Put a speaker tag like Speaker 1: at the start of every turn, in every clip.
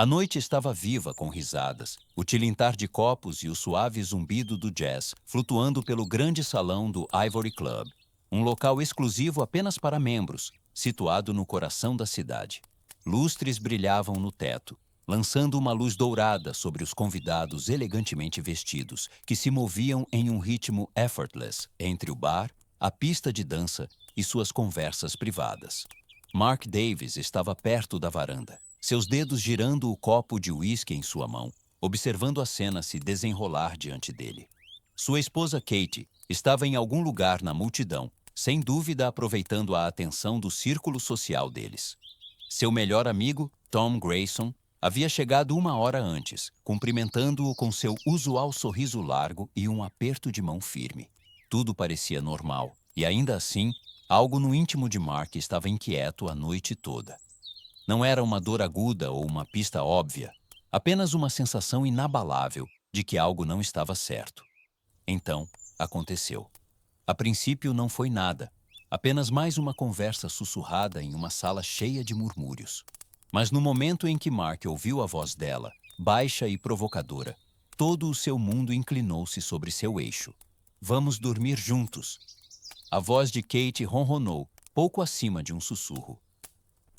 Speaker 1: A noite estava viva com risadas, o tilintar de copos e o suave zumbido do jazz flutuando pelo grande salão do Ivory Club, um local exclusivo apenas para membros, situado no coração da cidade. Lustres brilhavam no teto, lançando uma luz dourada sobre os convidados elegantemente vestidos, que se moviam em um ritmo effortless entre o bar, a pista de dança e suas conversas privadas. Mark Davis estava perto da varanda, seus dedos girando o copo de uísque em sua mão, observando a cena se desenrolar diante dele. Sua esposa Katie estava em algum lugar na multidão, sem dúvida aproveitando a atenção do círculo social deles. Seu melhor amigo, Tom Grayson, havia chegado uma hora antes, cumprimentando-o com seu usual sorriso largo e um aperto de mão firme. Tudo parecia normal, e ainda assim, algo no íntimo de Mark estava inquieto a noite toda. Não era uma dor aguda ou uma pista óbvia, apenas uma sensação inabalável de que algo não estava certo. Então, aconteceu. A princípio não foi nada, apenas mais uma conversa sussurrada em uma sala cheia de murmúrios. Mas no momento em que Mark ouviu a voz dela, baixa e provocadora, todo o seu mundo inclinou-se sobre seu eixo. Vamos dormir juntos. A voz de Kate ronronou, pouco acima de um sussurro.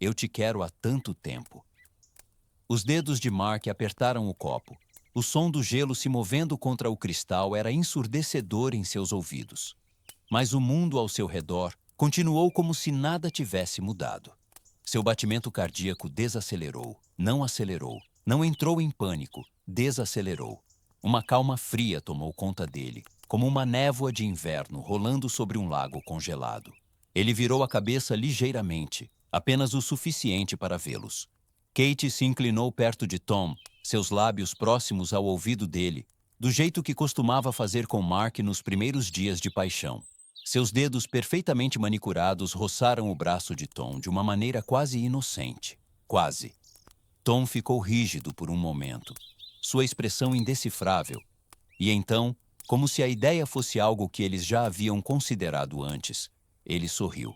Speaker 1: Eu te quero há tanto tempo. Os dedos de Mark apertaram o copo. O som do gelo se movendo contra o cristal era ensurdecedor em seus ouvidos. Mas o mundo ao seu redor continuou como se nada tivesse mudado. Seu batimento cardíaco desacelerou, não acelerou, não entrou em pânico, desacelerou. Uma calma fria tomou conta dele, como uma névoa de inverno rolando sobre um lago congelado. Ele virou a cabeça ligeiramente, apenas o suficiente para vê-los. Kate se inclinou perto de Tom, seus lábios próximos ao ouvido dele, do jeito que costumava fazer com Mark nos primeiros dias de paixão. Seus dedos perfeitamente manicurados roçaram o braço de Tom de uma maneira quase inocente. Quase. Tom ficou rígido por um momento, sua expressão indecifrável. E então, como se a ideia fosse algo que eles já haviam considerado antes, ele sorriu.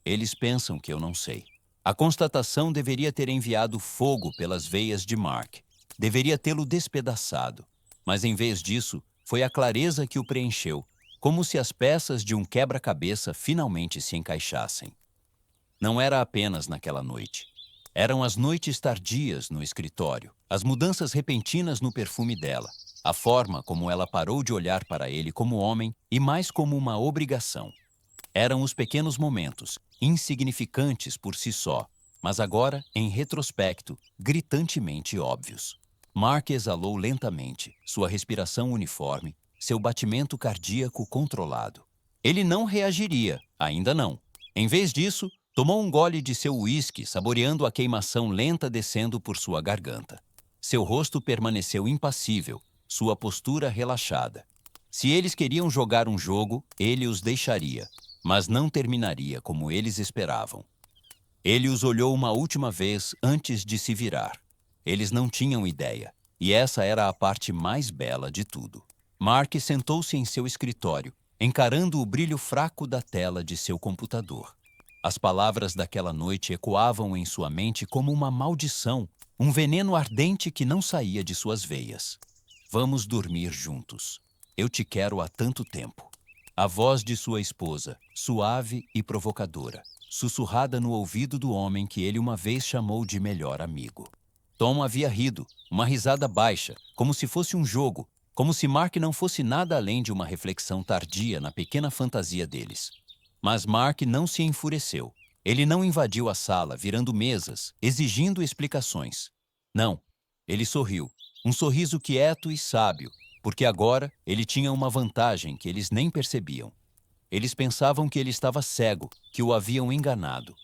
Speaker 1: Eles pensam que eu não sei. A constatação deveria ter enviado fogo pelas veias de Mark. Deveria tê-lo despedaçado. Mas em vez disso, foi a clareza que o preencheu, como se as peças de um quebra-cabeça finalmente se encaixassem. Não era apenas naquela noite. Eram as noites tardias no escritório, as mudanças repentinas no perfume dela, a forma como ela parou de olhar para ele como homem e mais como uma obrigação. Eram os pequenos momentos, insignificantes por si só, mas agora, em retrospecto, gritantemente óbvios. Mark exalou lentamente, sua respiração uniforme, seu batimento cardíaco controlado. Ele não reagiria, ainda não. Em vez disso, tomou um gole de seu uísque, saboreando a queimação lenta descendo por sua garganta. Seu rosto permaneceu impassível, sua postura relaxada. Se eles queriam jogar um jogo, ele os deixaria, mas não terminaria como eles esperavam. Ele os olhou uma última vez antes de se virar. Eles não tinham ideia, e essa era a parte mais bela de tudo. Mark sentou-se em seu escritório, encarando o brilho fraco da tela de seu computador. As palavras daquela noite ecoavam em sua mente como uma maldição, um veneno ardente que não saía de suas veias. Vamos dormir juntos. Eu te quero há tanto tempo. A voz de sua esposa, suave e provocadora, sussurrada no ouvido do homem que ele uma vez chamou de melhor amigo. Tom havia rido, uma risada baixa, como se fosse um jogo, como se Mark não fosse nada além de uma reflexão tardia na pequena fantasia deles. Mas Mark não se enfureceu. Ele não invadiu a sala, virando mesas, exigindo explicações. Não, ele sorriu, um sorriso quieto e sábio, porque agora ele tinha uma vantagem que eles nem percebiam. Eles pensavam que ele estava cego, que o haviam enganado.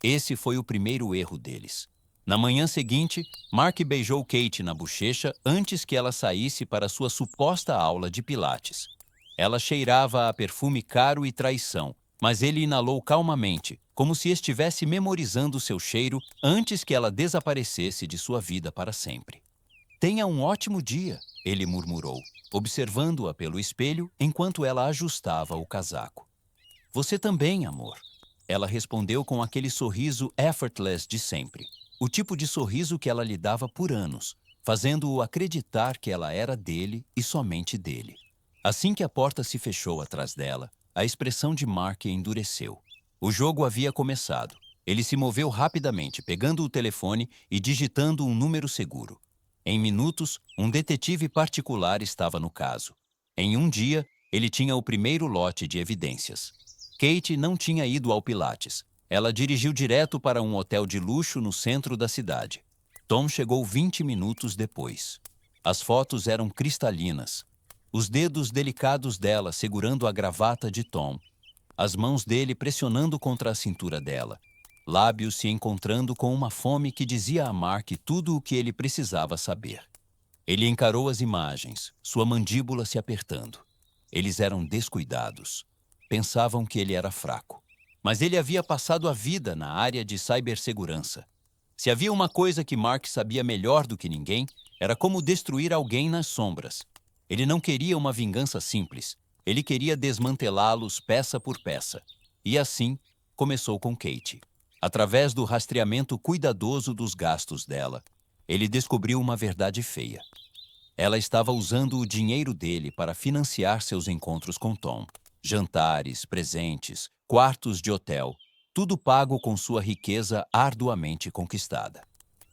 Speaker 1: Esse foi o primeiro erro deles. Na manhã seguinte, Mark beijou Kate na bochecha antes que ela saísse para sua suposta aula de pilates. Ela cheirava a perfume caro e traição, mas ele inalou calmamente, como se estivesse memorizando seu cheiro antes que ela desaparecesse de sua vida para sempre. Tenha um ótimo dia, ele murmurou, observando-a pelo espelho enquanto ela ajustava o casaco. Você também, amor. Ela respondeu com aquele sorriso effortless de sempre. O tipo de sorriso que ela lhe dava por anos, fazendo-o acreditar que ela era dele e somente dele. Assim que a porta se fechou atrás dela, a expressão de Mark endureceu. O jogo havia começado. Ele se moveu rapidamente, pegando o telefone e digitando um número seguro. Em minutos, um detetive particular estava no caso. Em um dia, ele tinha o primeiro lote de evidências. Kate não tinha ido ao Pilates. Ela dirigiu direto para um hotel de luxo no centro da cidade. Tom chegou 20 minutos depois. As fotos eram cristalinas. Os dedos delicados dela segurando a gravata de Tom. As mãos dele pressionando contra a cintura dela. Lábios se encontrando com uma fome que dizia a Mark tudo o que ele precisava saber. Ele encarou as imagens, sua mandíbula se apertando. Eles eram descuidados. Pensavam que ele era fraco. Mas ele havia passado a vida na área de cibersegurança. Se havia uma coisa que Mark sabia melhor do que ninguém, era como destruir alguém nas sombras. Ele não queria uma vingança simples. Ele queria desmantelá-los peça por peça. E assim, começou com Kate. Através do rastreamento cuidadoso dos gastos dela, ele descobriu uma verdade feia. Ela estava usando o dinheiro dele para financiar seus encontros com Tom. Jantares, presentes, quartos de hotel, tudo pago com sua riqueza arduamente conquistada.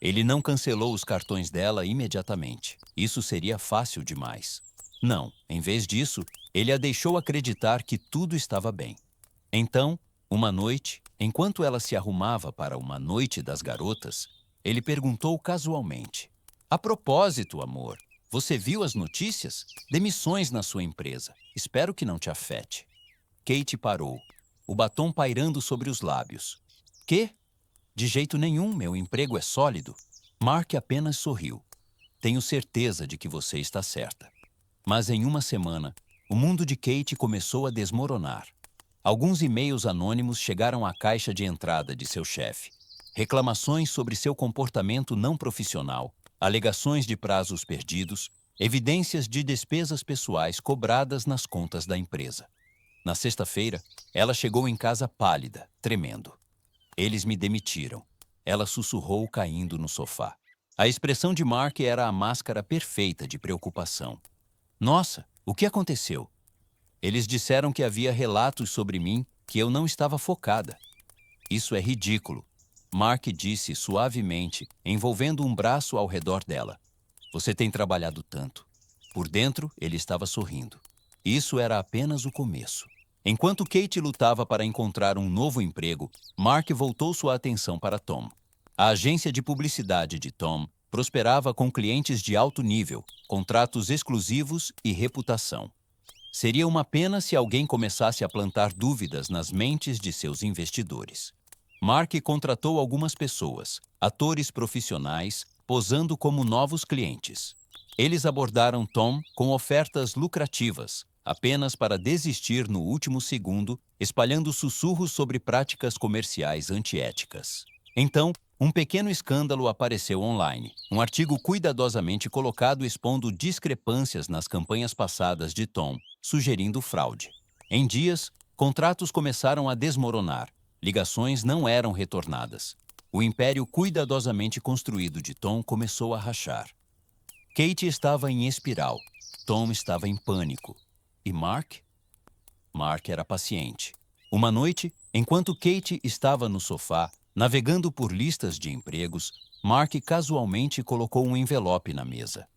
Speaker 1: Ele não cancelou os cartões dela imediatamente. Isso seria fácil demais. Não, em vez disso, ele a deixou acreditar que tudo estava bem. Então, uma noite, enquanto ela se arrumava para uma noite das garotas, ele perguntou casualmente: "A propósito, amor, você viu as notícias? Demissões na sua empresa. Espero que não te afete." Kate parou, o batom pairando sobre os lábios. "Quê? De jeito nenhum, meu emprego é sólido." Mark apenas sorriu. "Tenho certeza de que você está certa." Mas em uma semana, o mundo de Kate começou a desmoronar. Alguns e-mails anônimos chegaram à caixa de entrada de seu chefe. Reclamações sobre seu comportamento não profissional, alegações de prazos perdidos, evidências de despesas pessoais cobradas nas contas da empresa. Na sexta-feira, ela chegou em casa pálida, tremendo. "Eles me demitiram." Ela sussurrou caindo no sofá. A expressão de Mark era a máscara perfeita de preocupação. "Nossa, o que aconteceu?" "Eles disseram que havia relatos sobre mim que eu não estava focada." "Isso é ridículo." Mark disse suavemente, envolvendo um braço ao redor dela. "Você tem trabalhado tanto." Por dentro, ele estava sorrindo. Isso era apenas o começo. Enquanto Kate lutava para encontrar um novo emprego, Mark voltou sua atenção para Tom. A agência de publicidade de Tom prosperava com clientes de alto nível, contratos exclusivos e reputação. Seria uma pena se alguém começasse a plantar dúvidas nas mentes de seus investidores. Mark contratou algumas pessoas, atores profissionais, posando como novos clientes. Eles abordaram Tom com ofertas lucrativas, apenas para desistir no último segundo, espalhando sussurros sobre práticas comerciais antiéticas. Então, um pequeno escândalo apareceu online. Um artigo cuidadosamente colocado expondo discrepâncias nas campanhas passadas de Tom, sugerindo fraude. Em dias, contratos começaram a desmoronar. Ligações não eram retornadas. O império cuidadosamente construído de Tom começou a rachar. Kate estava em espiral. Tom estava em pânico. E Mark? Mark era paciente. Uma noite, enquanto Kate estava no sofá, navegando por listas de empregos, Mark casualmente colocou um envelope na mesa.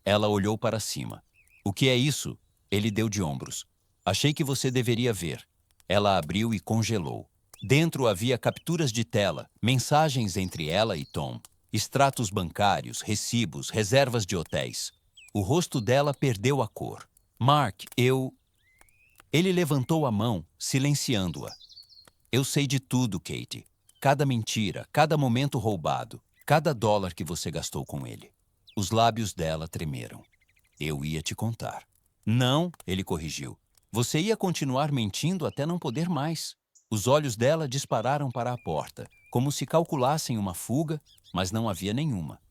Speaker 1: Ela olhou para cima. "O que é isso?" Ele deu de ombros. "Achei que você deveria ver." Ela abriu e congelou. Dentro havia capturas de tela, mensagens entre ela e Tom, extratos bancários, recibos, reservas de hotéis. O rosto dela perdeu a cor. "Mark, eu..." Ele levantou a mão, silenciando-a. "Eu sei de tudo, Kate. Cada mentira, cada momento roubado, cada dólar que você gastou com ele." Os lábios dela tremeram. "Eu ia te contar." "Não," ele corrigiu. "Você ia continuar mentindo até não poder mais." Os olhos dela dispararam para a porta, como se calculassem uma fuga, mas não havia nenhuma.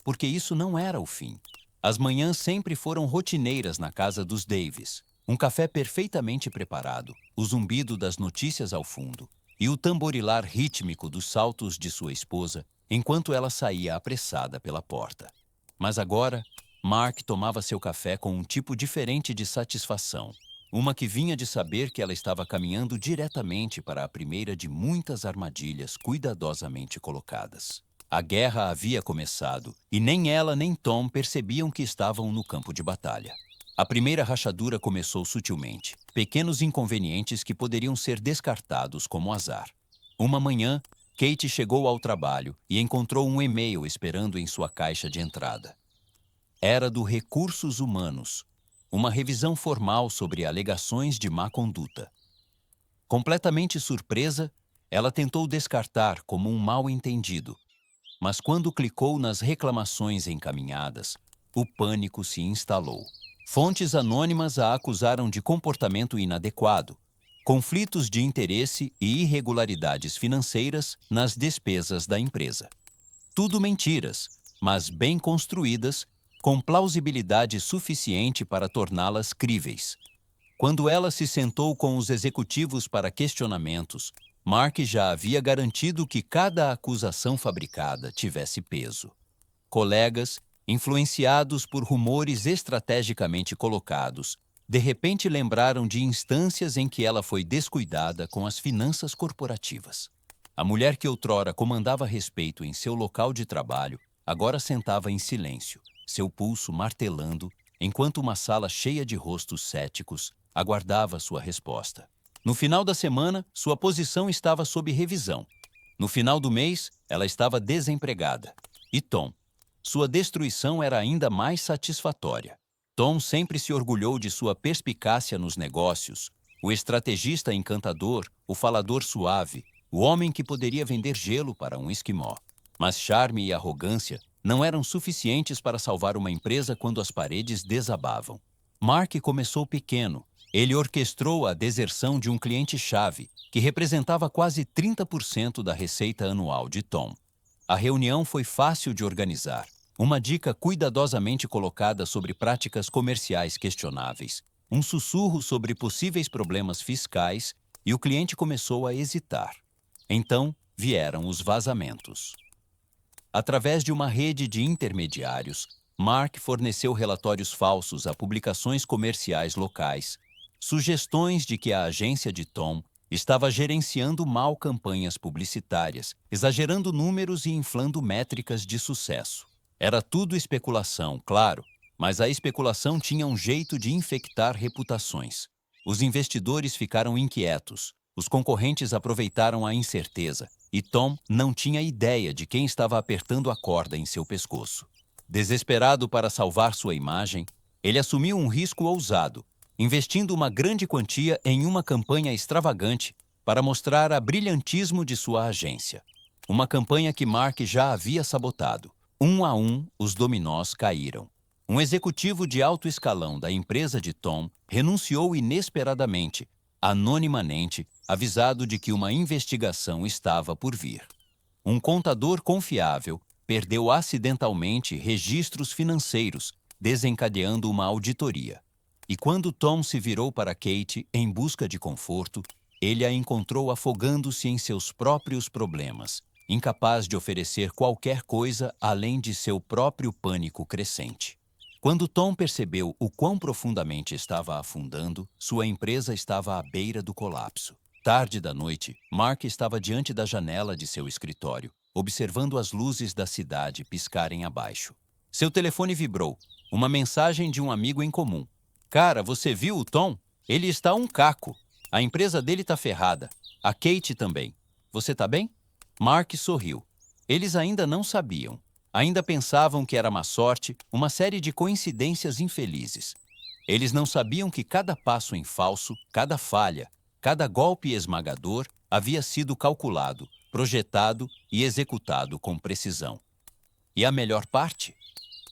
Speaker 1: Porque isso não era o fim. As manhãs sempre foram rotineiras na casa dos Davis. Um café perfeitamente preparado, o zumbido das notícias ao fundo e o tamborilar rítmico dos saltos de sua esposa enquanto ela saía apressada pela porta. Mas agora, Mark tomava seu café com um tipo diferente de satisfação. Uma que vinha de saber que ela estava caminhando diretamente para a primeira de muitas armadilhas cuidadosamente colocadas. A guerra havia começado e nem ela nem Tom percebiam que estavam no campo de batalha. A primeira rachadura começou sutilmente, pequenos inconvenientes que poderiam ser descartados como azar. Uma manhã, Kate chegou ao trabalho e encontrou um e-mail esperando em sua caixa de entrada. Era do Recursos Humanos, uma revisão formal sobre alegações de má conduta. Completamente surpresa, ela tentou descartar como um mal-entendido, mas quando clicou nas reclamações encaminhadas, o pânico se instalou. Fontes anônimas a acusaram de comportamento inadequado, conflitos de interesse e irregularidades financeiras nas despesas da empresa. Tudo mentiras, mas bem construídas, com plausibilidade suficiente para torná-las críveis. Quando ela se sentou com os executivos para questionamentos, Mark já havia garantido que cada acusação fabricada tivesse peso. Colegas, influenciados por rumores estrategicamente colocados, de repente lembraram de instâncias em que ela foi descuidada com as finanças corporativas. A mulher que outrora comandava respeito em seu local de trabalho, agora sentava em silêncio, seu pulso martelando, enquanto uma sala cheia de rostos céticos aguardava sua resposta. No final da semana, sua posição estava sob revisão. No final do mês, ela estava desempregada. E Tom? Sua destruição era ainda mais satisfatória. Tom sempre se orgulhou de sua perspicácia nos negócios, o estrategista encantador, o falador suave, o homem que poderia vender gelo para um esquimó. Mas charme e arrogância não eram suficientes para salvar uma empresa quando as paredes desabavam. Mark começou pequeno. Ele orquestrou a deserção de um cliente-chave, que representava quase 30% da receita anual de Tom. A reunião foi fácil de organizar. Uma dica cuidadosamente colocada sobre práticas comerciais questionáveis, um sussurro sobre possíveis problemas fiscais e o cliente começou a hesitar. Então vieram os vazamentos. Através de uma rede de intermediários, Mark forneceu relatórios falsos a publicações comerciais locais, sugestões de que a agência de Tom estava gerenciando mal campanhas publicitárias, exagerando números e inflando métricas de sucesso. Era tudo especulação, claro, mas a especulação tinha um jeito de infectar reputações. Os investidores ficaram inquietos, os concorrentes aproveitaram a incerteza, e Tom não tinha ideia de quem estava apertando a corda em seu pescoço. Desesperado para salvar sua imagem, ele assumiu um risco ousado, investindo uma grande quantia em uma campanha extravagante para mostrar a brilhantismo de sua agência. Uma campanha que Mark já havia sabotado. Um a um, os dominós caíram. Um executivo de alto escalão da empresa de Tom renunciou inesperadamente, anonimamente, avisado de que uma investigação estava por vir. Um contador confiável perdeu acidentalmente registros financeiros, desencadeando uma auditoria. E quando Tom se virou para Kate em busca de conforto, ele a encontrou afogando-se em seus próprios problemas, incapaz de oferecer qualquer coisa além de seu próprio pânico crescente. Quando Tom percebeu o quão profundamente estava afundando, sua empresa estava à beira do colapso. Tarde da noite, Mark estava diante da janela de seu escritório, observando as luzes da cidade piscarem abaixo. Seu telefone vibrou, uma mensagem de um amigo em comum. Cara, você viu o Tom? Ele está um caco. A empresa dele está ferrada. A Kate também. Você está bem? Mark sorriu. Eles ainda não sabiam. Ainda pensavam que era má sorte, uma série de coincidências infelizes. Eles não sabiam que cada passo em falso, cada falha, cada golpe esmagador havia sido calculado, projetado e executado com precisão. E a melhor parte?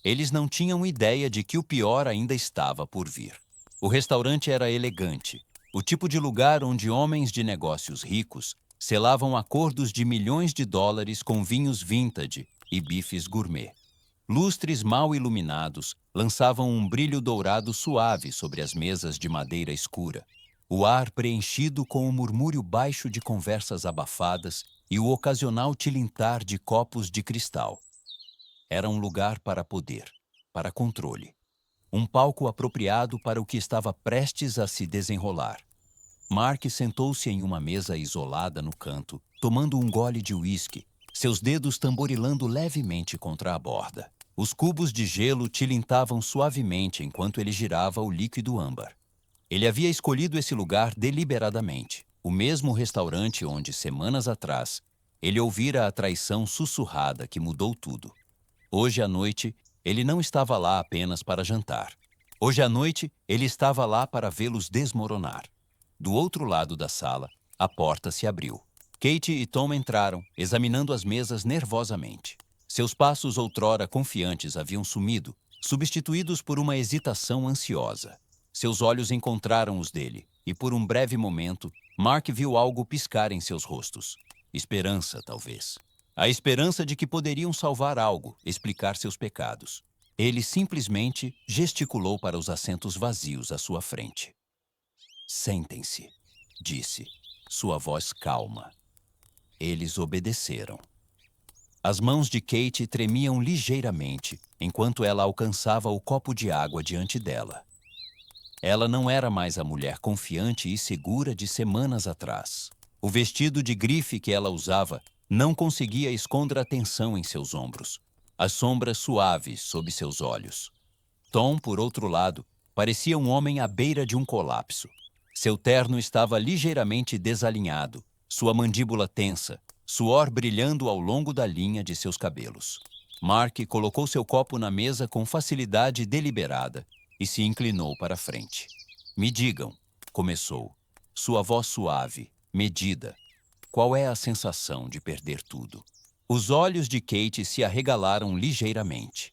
Speaker 1: Eles não tinham ideia de que o pior ainda estava por vir. O restaurante era elegante, o tipo de lugar onde homens de negócios ricos selavam acordos de milhões de dólares com vinhos vintage e bifes gourmet. Lustres mal iluminados lançavam um brilho dourado suave sobre as mesas de madeira escura. O ar preenchido com um murmúrio baixo de conversas abafadas e o ocasional tilintar de copos de cristal. Era um lugar para poder, para controle. Um palco apropriado para o que estava prestes a se desenrolar. Mark sentou-se em uma mesa isolada no canto, tomando um gole de uísque, seus dedos tamborilando levemente contra a borda. Os cubos de gelo tilintavam suavemente enquanto ele girava o líquido âmbar. Ele havia escolhido esse lugar deliberadamente, o mesmo restaurante onde, semanas atrás, ele ouvira a traição sussurrada que mudou tudo. Hoje à noite, ele não estava lá apenas para jantar. Hoje à noite, ele estava lá para vê-los desmoronar. Do outro lado da sala, a porta se abriu. Kate e Tom entraram, examinando as mesas nervosamente. Seus passos outrora confiantes haviam sumido, substituídos por uma hesitação ansiosa. Seus olhos encontraram os dele, e por um breve momento, Mark viu algo piscar em seus rostos. Esperança, talvez. A esperança de que poderiam salvar algo, explicar seus pecados. Ele simplesmente gesticulou para os assentos vazios à sua frente. Sentem-se, disse, sua voz calma. Eles obedeceram. As mãos de Kate tremiam ligeiramente enquanto ela alcançava o copo de água diante dela. Ela não era mais a mulher confiante e segura de semanas atrás. O vestido de grife que ela usava não conseguia esconder a tensão em seus ombros, as sombras suaves sob seus olhos. Tom, por outro lado, parecia um homem à beira de um colapso. Seu terno estava ligeiramente desalinhado, sua mandíbula tensa, suor brilhando ao longo da linha de seus cabelos. Mark colocou seu copo na mesa com facilidade deliberada e se inclinou para a frente. Me digam, começou, sua voz suave, medida. Qual é a sensação de perder tudo? Os olhos de Kate se arregalaram ligeiramente.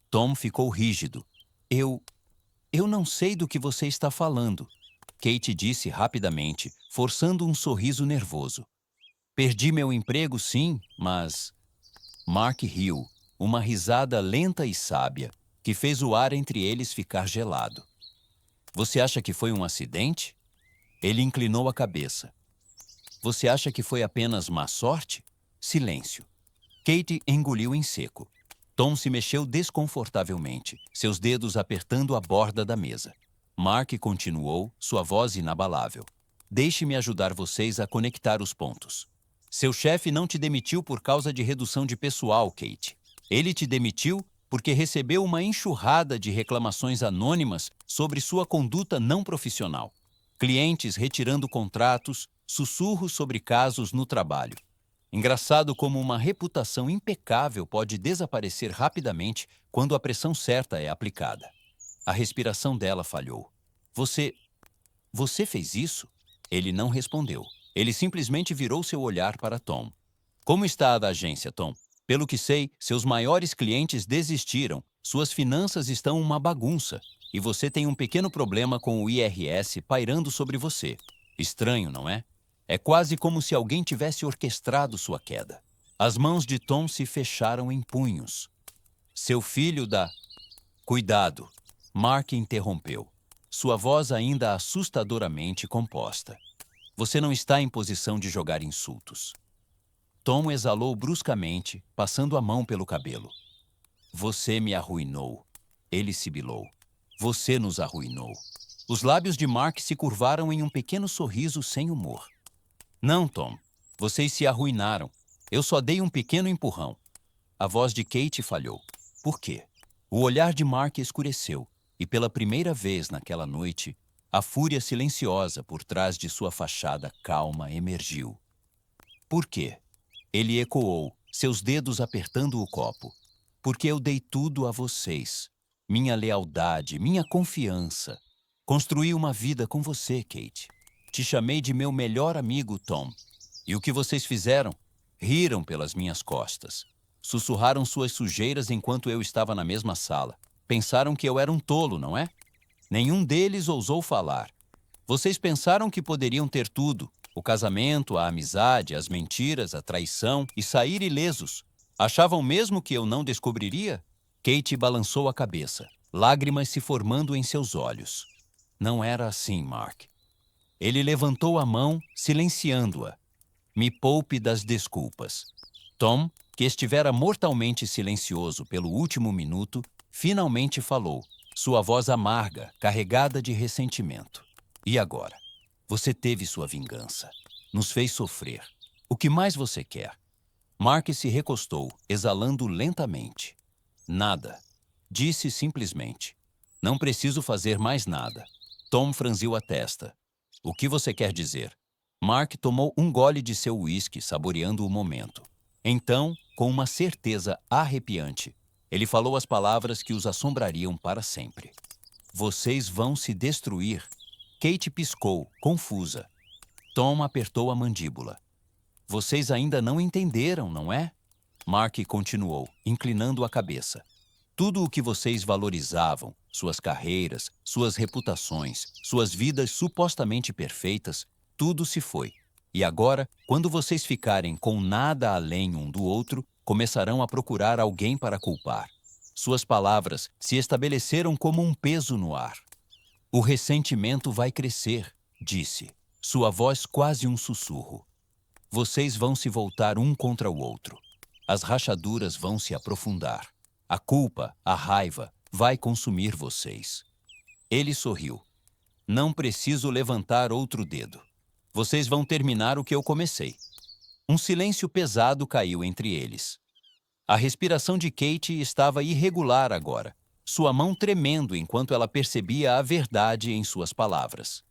Speaker 1: Tom ficou rígido. Eu não sei do que você está falando, Kate disse rapidamente, forçando um sorriso nervoso. Perdi meu emprego, sim, mas... Mark riu, uma risada lenta e sábia, que fez o ar entre eles ficar gelado. Você acha que foi um acidente? Ele inclinou a cabeça. Você acha que foi apenas má sorte? Silêncio. Kate engoliu em seco. Tom se mexeu desconfortavelmente, seus dedos apertando a borda da mesa. Mark continuou, sua voz inabalável. Deixe-me ajudar vocês a conectar os pontos. Seu chefe não te demitiu por causa de redução de pessoal, Kate. Ele te demitiu porque recebeu uma enxurrada de reclamações anônimas sobre sua conduta não profissional. Clientes retirando contratos, sussurros sobre casos no trabalho. Engraçado como uma reputação impecável pode desaparecer rapidamente quando a pressão certa é aplicada. A respiração dela falhou. Você fez isso? Ele não respondeu. Ele simplesmente virou seu olhar para Tom. Como está a da agência, Tom? Pelo que sei, seus maiores clientes desistiram. Suas finanças estão uma bagunça. E você tem um pequeno problema com o IRS pairando sobre você. Estranho, não é? É quase como se alguém tivesse orquestrado sua queda. As mãos de Tom se fecharam em punhos. Seu filho da... Cuidado! Mark interrompeu, sua voz ainda assustadoramente composta. Você não está em posição de jogar insultos. Tom exalou bruscamente, passando a mão pelo cabelo. Você me arruinou, ele sibilou. Você nos arruinou. Os lábios de Mark se curvaram em um pequeno sorriso sem humor. Não, Tom, vocês se arruinaram. Eu só dei um pequeno empurrão. A voz de Kate falhou. Por quê? O olhar de Mark escureceu. E pela primeira vez naquela noite, a fúria silenciosa por trás de sua fachada calma emergiu. Por quê? Ele ecoou, seus dedos apertando o copo. Porque eu dei tudo a vocês. Minha lealdade, minha confiança. Construí uma vida com você, Kate. Te chamei de meu melhor amigo, Tom. E o que vocês fizeram? Riram pelas minhas costas. Sussurraram suas sujeiras enquanto eu estava na mesma sala. Pensaram que eu era um tolo, não é? Nenhum deles ousou falar. Vocês pensaram que poderiam ter tudo: o casamento, a amizade, as mentiras, a traição e sair ilesos. Achavam mesmo que eu não descobriria? Kate balançou a cabeça, lágrimas se formando em seus olhos. Não era assim, Mark. Ele levantou a mão, silenciando-a. Me poupe das desculpas. Tom, que estivera mortalmente silencioso pelo último minuto, finalmente falou, sua voz amarga, carregada de ressentimento. E agora? Você teve sua vingança. Nos fez sofrer. O que mais você quer? Mark se recostou, exalando lentamente. Nada. Disse simplesmente. Não preciso fazer mais nada. Tom franziu a testa. O que você quer dizer? Mark tomou um gole de seu uísque, saboreando o momento. Então, com uma certeza arrepiante, ele falou as palavras que os assombrariam para sempre. Vocês vão se destruir. Kate piscou, confusa. Tom apertou a mandíbula. Vocês ainda não entenderam, não é? Mark continuou, inclinando a cabeça. Tudo o que vocês valorizavam, suas carreiras, suas reputações, suas vidas supostamente perfeitas, tudo se foi. E agora, quando vocês ficarem com nada além um do outro, começarão a procurar alguém para culpar. Suas palavras se estabeleceram como um peso no ar. O ressentimento vai crescer, disse, sua voz quase um sussurro. Vocês vão se voltar um contra o outro. As rachaduras vão se aprofundar. A culpa, a raiva, vai consumir vocês. Ele sorriu. Não preciso levantar outro dedo. Vocês vão terminar o que eu comecei. Um silêncio pesado caiu entre eles. A respiração de Kate estava irregular agora, sua mão tremendo enquanto ela percebia a verdade em suas palavras.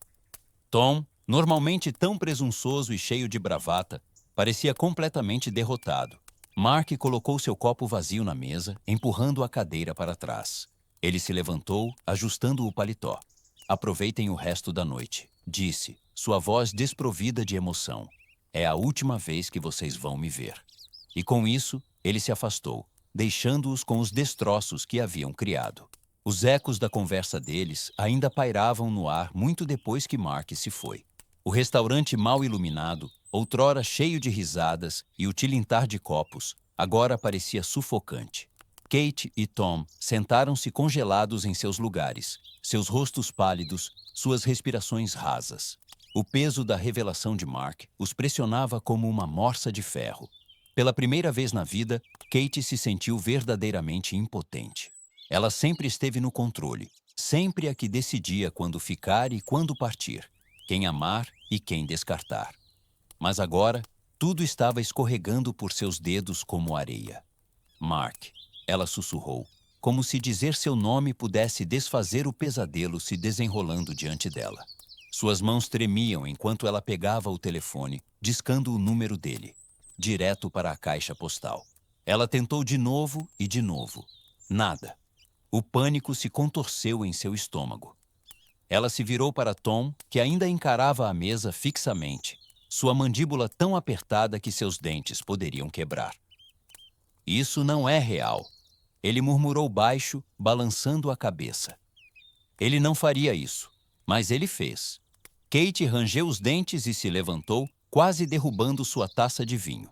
Speaker 1: Tom, normalmente tão presunçoso e cheio de bravata, parecia completamente derrotado. Mark colocou seu copo vazio na mesa, empurrando a cadeira para trás. Ele se levantou, ajustando o paletó. Aproveitem o resto da noite, disse, sua voz desprovida de emoção. É a última vez que vocês vão me ver. E com isso, ele se afastou, deixando-os com os destroços que haviam criado. Os ecos da conversa deles ainda pairavam no ar muito depois que Mark se foi. O restaurante mal iluminado, outrora cheio de risadas e o tilintar de copos, agora parecia sufocante. Kate e Tom sentaram-se congelados em seus lugares, seus rostos pálidos, suas respirações rasas. O peso da revelação de Mark os pressionava como uma morsa de ferro. Pela primeira vez na vida, Kate se sentiu verdadeiramente impotente. Ela sempre esteve no controle, sempre a que decidia quando ficar e quando partir, quem amar e quem descartar. Mas agora, tudo estava escorregando por seus dedos como areia. Mark, ela sussurrou, como se dizer seu nome pudesse desfazer o pesadelo se desenrolando diante dela. Suas mãos tremiam enquanto ela pegava o telefone, discando o número dele, direto para a caixa postal. Ela tentou de novo e de novo. Nada. O pânico se contorceu em seu estômago. Ela se virou para Tom, que ainda encarava a mesa fixamente, sua mandíbula tão apertada que seus dentes poderiam quebrar. Isso não é real, ele murmurou baixo, balançando a cabeça. Ele não faria isso, mas ele fez. Kate rangeu os dentes e se levantou, quase derrubando sua taça de vinho.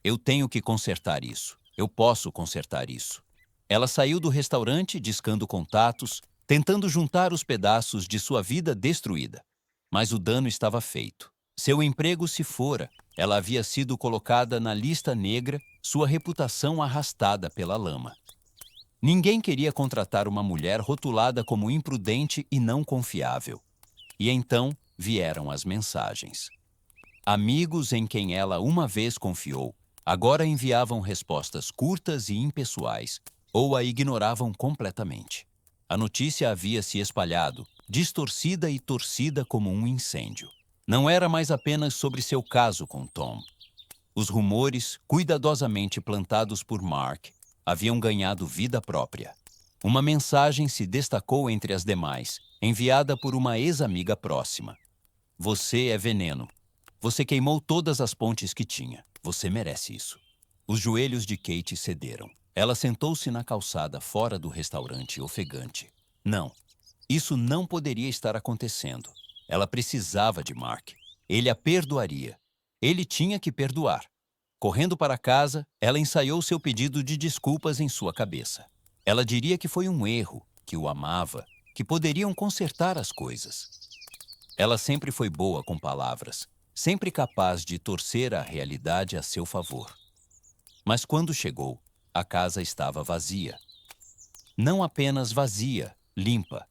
Speaker 1: Eu tenho que consertar isso. Eu posso consertar isso. Ela saiu do restaurante, discando contatos, tentando juntar os pedaços de sua vida destruída. Mas o dano estava feito. Seu emprego se fora. Ela havia sido colocada na lista negra, sua reputação arrastada pela lama. Ninguém queria contratar uma mulher rotulada como imprudente e não confiável. E então vieram as mensagens. Amigos em quem ela uma vez confiou, agora enviavam respostas curtas e impessoais, ou a ignoravam completamente. A notícia havia se espalhado, distorcida e torcida como um incêndio. Não era mais apenas sobre seu caso com Tom. Os rumores, cuidadosamente plantados por Mark, haviam ganhado vida própria. Uma mensagem se destacou entre as demais, enviada por uma ex-amiga próxima. Você é veneno. Você queimou todas as pontes que tinha. Você merece isso. Os joelhos de Kate cederam. Ela sentou-se na calçada fora do restaurante ofegante. Não, isso não poderia estar acontecendo. Ela precisava de Mark. Ele a perdoaria. Ele tinha que perdoar. Correndo para casa, ela ensaiou seu pedido de desculpas em sua cabeça. Ela diria que foi um erro, que o amava, que poderiam consertar as coisas. Ela sempre foi boa com palavras. sempre capaz de torcer a realidade a seu favor. Mas quando chegou, a casa estava vazia. Não apenas vazia, limpa.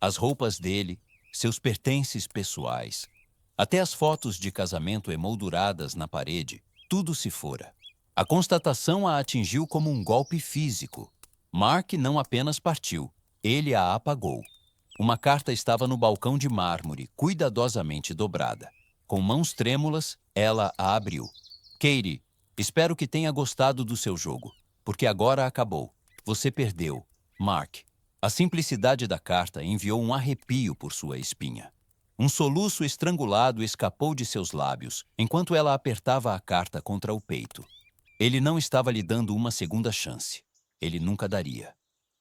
Speaker 1: As roupas dele, seus pertences pessoais, até as fotos de casamento emolduradas na parede, tudo se fora. A constatação a atingiu como um golpe físico. Mark não apenas partiu, ele a apagou. Uma carta estava no balcão de mármore, cuidadosamente dobrada. Com mãos trêmulas, ela a abriu. Katie, espero que tenha gostado do seu jogo, porque agora acabou. Você perdeu. Mark. A simplicidade da carta enviou um arrepio por sua espinha. Um soluço estrangulado escapou de seus lábios, enquanto ela apertava a carta contra o peito. Ele não estava lhe dando uma segunda chance. Ele nunca daria.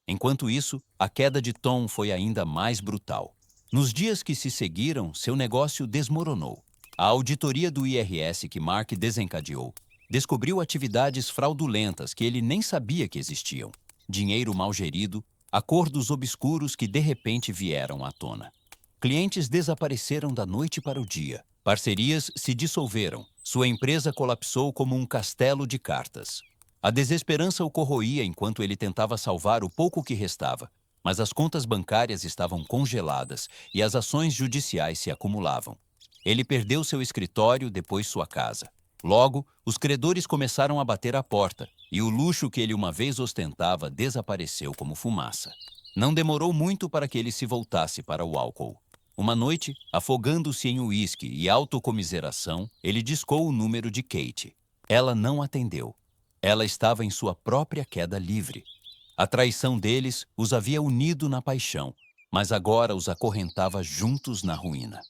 Speaker 1: Enquanto isso, a queda de Tom foi ainda mais brutal. Nos dias que se seguiram, seu negócio desmoronou. A auditoria do IRS que Mark desencadeou descobriu atividades fraudulentas que ele nem sabia que existiam. Dinheiro mal gerido, acordos obscuros que de repente vieram à tona. Clientes desapareceram da noite para o dia. Parcerias se dissolveram. Sua empresa colapsou como um castelo de cartas. A desesperança o corroía enquanto ele tentava salvar o pouco que restava, mas as contas bancárias estavam congeladas e as ações judiciais se acumulavam. Ele perdeu seu escritório, depois sua casa. Logo, os credores começaram a bater à porta e o luxo que ele uma vez ostentava desapareceu como fumaça. Não demorou muito para que ele se voltasse para o álcool. Uma noite, afogando-se em uísque e autocomiseração, ele discou o número de Kate. Ela não atendeu. Ela estava em sua própria queda livre. A traição deles os havia unido na paixão, mas agora os acorrentava juntos na ruína.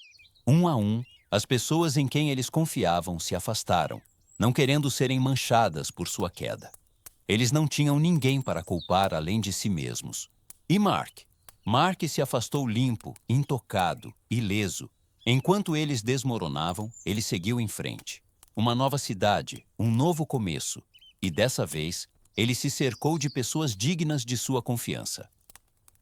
Speaker 1: Um a um, as pessoas em quem eles confiavam se afastaram, não querendo serem manchadas por sua queda. Eles não tinham ninguém para culpar além de si mesmos. E Mark? Mark se afastou limpo, intocado, ileso. Enquanto eles desmoronavam, ele seguiu em frente. Uma nova cidade, um novo começo. E dessa vez, ele se cercou de pessoas dignas de sua confiança.